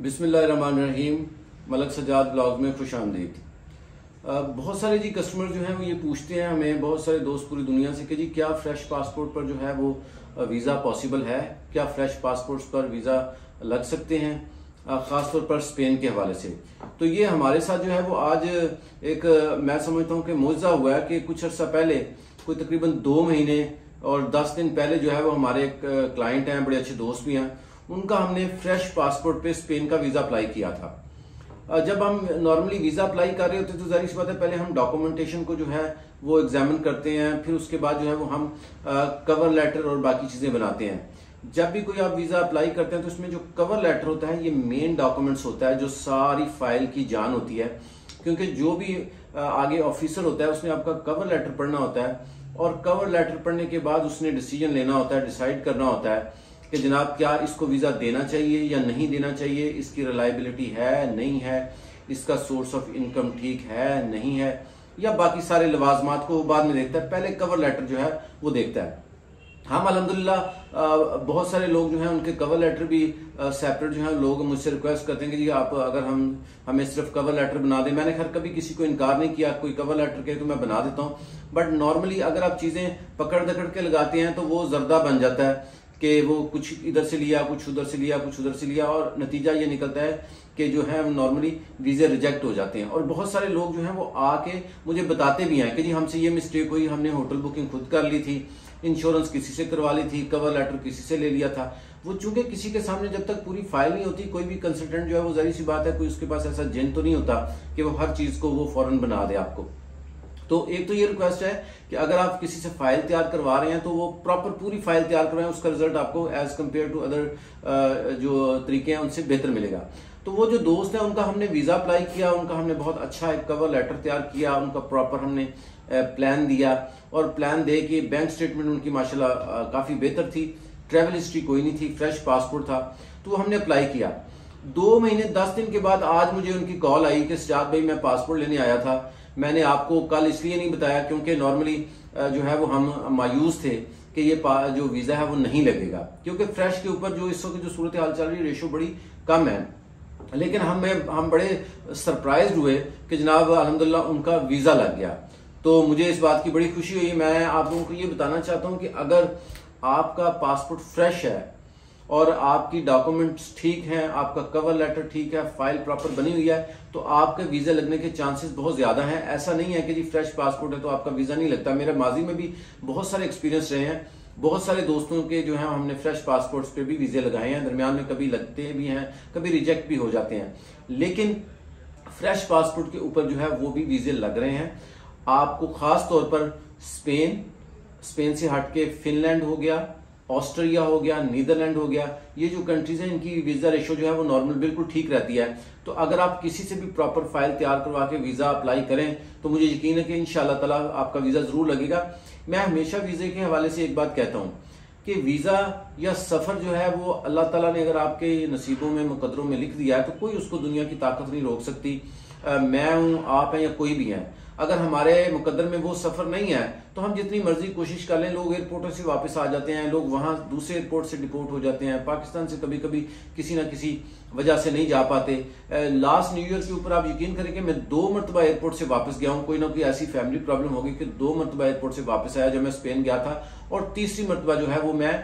बिस्मिल्लाहिर्रहमानिर्रहीम। मलक सजाद ब्लॉग में खुश आमदीद। बहुत सारे जी कस्टमर जो हैं वो ये पूछते हैं हमें, बहुत सारे दोस्त पूरी दुनिया से, कि जी क्या फ्रेश पासपोर्ट पर जो है वो वीज़ा पॉसिबल है, क्या फ्रेश पासपोर्ट्स पर वीज़ा लग सकते हैं, ख़ासतौर पर स्पेन के हवाले से। तो ये हमारे साथ जो है वो आज एक मैं समझता हूँ कि मौजज़ा हुआ है कि कुछ अर्सा पहले, कोई तकरीबन 2 महीने और 10 दिन पहले जो है वो हमारे एक क्लाइंट हैं, बड़े अच्छे दोस्त भी हैं, उनका हमने फ्रेश पासपोर्ट पे स्पेन का वीज़ा अप्लाई किया था। जब हम नॉर्मली वीज़ा अप्लाई कर रहे होते तो जाहिर सी बात है, पहले हम डॉक्यूमेंटेशन को जो है वो एग्जामिन करते हैं, फिर उसके बाद जो है वो हम कवर लेटर और बाकी चीज़ें बनाते हैं। जब भी कोई आप वीज़ा अप्लाई करते हैं तो उसमें जो कवर लेटर होता है ये मेन डॉक्यूमेंट्स होता है, जो सारी फाइल की जान होती है, क्योंकि जो भी आगे ऑफिसर होता है उसने आपका कवर लेटर पढ़ना होता है, और कवर लेटर पढ़ने के बाद उसने डिसीजन लेना होता है, डिसाइड करना होता है कि जनाब क्या इसको वीज़ा देना चाहिए या नहीं देना चाहिए, इसकी रिलायबिलिटी है नहीं है, इसका सोर्स ऑफ इनकम ठीक है नहीं है, या बाकी सारे लवाजमात को वो बाद में देखता है, पहले कवर लेटर जो है वो देखता है। हम अल्हम्दुलिल्लाह बहुत सारे लोग जो हैं उनके कवर लेटर भी सेपरेट जो है, लोग मुझसे रिक्वेस्ट करते हैं कि जी आप अगर हमें सिर्फ कवर लेटर बना दें। मैंने खैर कभी किसी को इनकार नहीं किया, कोई कवर लेटर के तो मैं बना देता हूँ, बट नॉर्मली अगर आप चीज़ें पकड़ दकड़ के लगाते हैं तो वो जर्दा बन जाता है कि वो कुछ इधर से लिया, कुछ उधर से लिया, कुछ उधर से लिया, और नतीजा ये निकलता है कि जो है नॉर्मली वीज़े रिजेक्ट हो जाते हैं। और बहुत सारे लोग जो हैं वो आके मुझे बताते भी हैं कि जी हमसे ये मिस्टेक हुई, हमने होटल बुकिंग खुद कर ली थी, इंश्योरेंस किसी से करवा ली थी, कवर लेटर किसी से ले लिया था। वो चूंकि किसी के सामने जब तक पूरी फाइल नहीं होती, कोई भी कंसल्टेंट जो है वो जाहिर सी बात है कोई उसके पास ऐसा जिन तो नहीं होता कि वो हर चीज़ को वो फौरन बना दे आपको। तो एक तो ये रिक्वेस्ट है कि अगर आप किसी से फाइल तैयार करवा रहे हैं तो वो प्रॉपर पूरी फाइल तैयार करवाएं, उसका रिजल्ट आपको एज कम्पेयर टू अदर जो तरीके हैं उनसे बेहतर मिलेगा। तो वो जो दोस्त हैं उनका हमने वीज़ा अप्लाई किया, उनका हमने बहुत अच्छा एक कवर लेटर तैयार किया, उनका प्रॉपर हमने प्लान दिया, और प्लान दे के बैंक स्टेटमेंट उनकी माशाल्लाह काफ़ी बेहतर थी, ट्रैवल हिस्ट्री कोई नहीं थी, फ्रेश पासपोर्ट था, तो हमने अप्लाई किया। 2 महीने 10 दिन के बाद आज मुझे उनकी कॉल आई कि सजाद भाई मैं पासपोर्ट लेने आया था, मैंने आपको कल इसलिए नहीं बताया क्योंकि नॉर्मली जो है वो हम मायूस थे कि ये जो वीज़ा है वो नहीं लगेगा, क्योंकि फ्रेश के ऊपर जो इस वक्त जो सूरत हाल चल रही है रेशो बड़ी कम है। लेकिन हम बड़े सरप्राइज हुए कि जनाब अल्हम्दुलिल्लाह उनका वीज़ा लग गया। तो मुझे इस बात की बड़ी खुशी हुई। मैं आप लोगों को ये बताना चाहता हूँ कि अगर आपका पासपोर्ट फ्रेश है और आपकी डॉक्यूमेंट्स ठीक हैं, आपका कवर लेटर ठीक है, फाइल प्रॉपर बनी हुई है, तो आपके वीज़ा लगने के चांसेस बहुत ज़्यादा हैं। ऐसा नहीं है कि जी फ्रेश पासपोर्ट है तो आपका वीज़ा नहीं लगता। मेरे माजी में भी बहुत सारे एक्सपीरियंस रहे हैं, बहुत सारे दोस्तों के जो है हमने फ्रेश पासपोर्ट्स पे भी वीज़े लगाए हैं, दरमियान में कभी लगते भी हैं, कभी रिजेक्ट भी हो जाते हैं, लेकिन फ्रेश पासपोर्ट के ऊपर जो है वो भी वीज़े लग रहे हैं। आपको खास तौर पर स्पेन से हट के फिनलैंड हो गया, ऑस्ट्रेलिया हो गया, नीदरलैंड हो गया, ये जो कंट्रीज हैं इनकी वीज़ा रेशो जो है वो नॉर्मल बिल्कुल ठीक रहती है। तो अगर आप किसी से भी प्रॉपर फाइल तैयार करवा के वीज़ा अप्लाई करें तो मुझे यकीन है कि इंशाअल्लाह ताला आपका वीज़ा ज़रूर लगेगा। मैं हमेशा वीज़े के हवाले से एक बात कहता हूँ कि वीज़ा या सफ़र जो है वो अल्लाह ताला ने अगर आपके नसीबों में मुकद्दरों में लिख दिया है तो कोई उसको दुनिया की ताकत नहीं रोक सकती। मैं हूँ, आप हैं या कोई भी है, अगर हमारे मुकद्दर में वो सफर नहीं है तो हम जितनी मर्जी कोशिश कर लें, लोग एयरपोर्टों से वापस आ जाते हैं, लोग वहां दूसरे एयरपोर्ट से डिपोर्ट हो जाते हैं, पाकिस्तान से कभी कभी किसी ना किसी वजह से नहीं जा पाते। लास्ट न्यू ईयर के ऊपर आप यकीन करें कि मैं 2 मरतबा एयरपोर्ट से वापस गया हूं, कोई ना कोई ऐसी फैमिली प्रॉब्लम होगी कि 2 मरतबा एयरपोर्ट से वापस आया जब मैं स्पेन गया था, और तीसरी मरतबा जो है वो मैं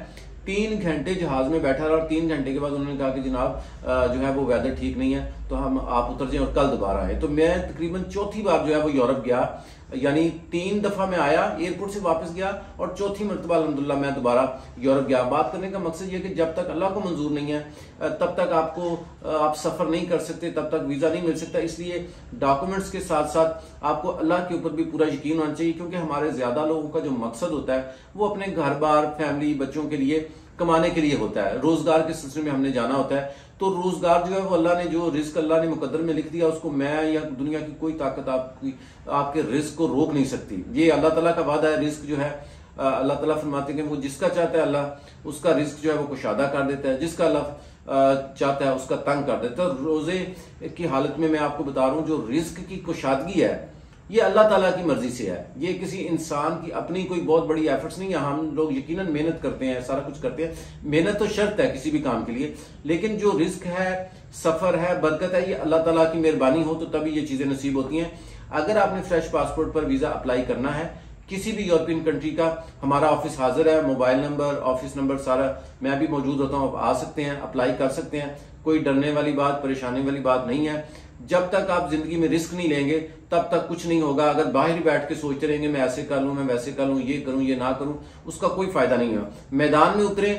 3 घंटे जहाज में बैठा रहा, और 3 घंटे के बाद उन्होंने कहा कि जनाब जो है वो वेदर ठीक नहीं है तो हम आप उतर जाएं और कल दोबारा आए। तो मैं तकरीबन चौथी बार जो है वो यूरोप गया, यानी 3 दफा मैं आया, एयरपोर्ट से वापस गया, और चौथी मरतबा अल्हम्दुलिल्लाह मैं दोबारा यूरोप गया। बात करने का मकसद ये कि जब तक अल्लाह को मंजूर नहीं है तब तक आप सफर नहीं कर सकते, तब तक वीजा नहीं मिल सकता। इसलिए डॉक्यूमेंट्स के साथ साथ आपको अल्लाह के ऊपर भी पूरा यकीन होना चाहिए, क्योंकि हमारे ज्यादा लोगों का जो मकसद होता है वो अपने घर बार, फैमिली, बच्चों के लिए कमाने के लिए होता है, रोजगार के सिलसिले में हमने जाना होता है। तो रोजगार जो है वो अल्लाह ने जो रिस्क अल्लाह ने मुकद्दर में लिख दिया, उसको मैं या दुनिया की कोई ताकत आपके रिस्क को रोक नहीं सकती। ये अल्लाह ताला का वादा है। रिस्क जो है अल्लाह ताला फरमाते हैं कि वो जिसका चाहता है अल्लाह उसका रिस्क जो है वो कुशादा कर देता है, जिसका अल्लाह चाहता है उसका तंग कर देता है। रोजे की हालत में मैं आपको बता रहा हूँ जो रिस्क की कुशादगी है ये अल्लाह ताला की मर्जी से है, ये किसी इंसान की अपनी कोई बहुत बड़ी एफर्ट्स नहीं है। हम लोग यकीनन मेहनत करते हैं, सारा कुछ करते हैं, मेहनत तो शर्त है किसी भी काम के लिए, लेकिन जो रिस्क है, सफर है, बरकत है, ये अल्लाह ताला की मेहरबानी हो तो तभी ये चीजें नसीब होती हैं। अगर आपने फ्रेश पासपोर्ट पर वीजा अप्लाई करना है किसी भी यूरोपियन कंट्री का, हमारा ऑफिस हाजिर है, मोबाइल नंबर, ऑफिस नंबर सारा, मैं भी मौजूद होता हूं, आप आ सकते हैं, अप्लाई कर सकते हैं, कोई डरने वाली बात, परेशानी वाली बात नहीं है। जब तक आप जिंदगी में रिस्क नहीं लेंगे तब तक कुछ नहीं होगा। अगर बाहर बैठ के सोचते रहेंगे मैं ऐसे कर लूं, मैं वैसे कर लूं, ये करूं, ये ना करूं, उसका कोई फायदा नहीं है। मैदान में उतरे,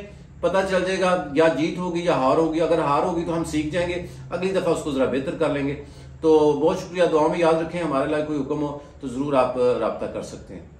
पता चल जाएगा या जीत होगी या हार होगी। अगर हार होगी तो हम सीख जाएंगे, अगली दफा उसको जरा बेहतर कर लेंगे। तो बहुत शुक्रिया, दुआ में याद रखें। हमारे लिए कोई हुक्म हो तो जरूर आप राब्ता कर सकते हैं।